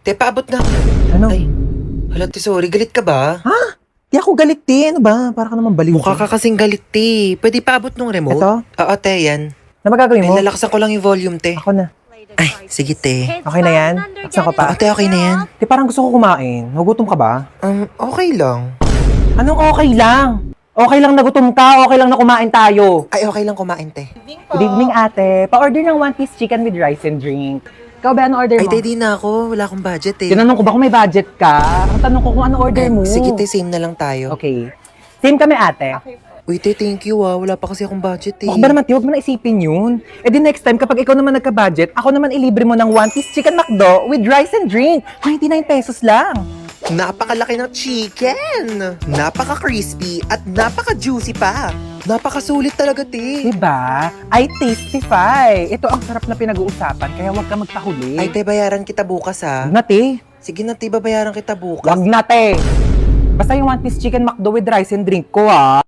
Te, paabot na. Ano? Ay, hala, te, sorry. Galit ka ba? Ha? Di ako galit din. Ano ba? Para ka naman baliw. Mukha ka kasing galit, te. Pwede paabot nung remote? Ito? Oo, te, yan. Na magagawin Ay, mo? lalakasan ko lang yung volume, te. Ako na. Ay, sige, te. Okay na yan? Saan ka pa? Oo, te, okay na yan. Di parang gusto ko kumain. Nagutom ka ba? Okay lang. Anong okay lang? Okay lang nagutom ka, okay lang na kumain tayo. Ay, okay lang kumain, te. Good evening, ate. Pa-order ng one-piece chicken with rice and drink. Ikaw ba, ano order Ay, mo? te, di na ako. Wala akong budget, eh. Tinanong ko ba kung may budget ka? Ang tanong ko kung ano order mo. Sige, te, same na lang tayo. Okay. Same kami, ate. Uy, te, thank you, ah. Wala pa kasi akong budget, eh. Baka ba naman, huwag mo na isipin yun. Eh di next time, kapag ikaw naman nagka-budget, ako naman ilibre mo ng one-piece chicken McDo with rice and drink. 99 pesos lang. Napakalaki ng chicken! Napaka-crispy at napaka-juicy pa! Napakasulit talaga, te! Diba? I tastify. Ito ang sarap na pinag-uusapan, kaya huwag ka magpahuli. Ay, te, bayaran kita bukas, ha? Huwag na, te. Sige na, te, babayaran kita bukas. Huwag na, te. Basta yung one-piece chicken McDo with rice and drink ko, ah.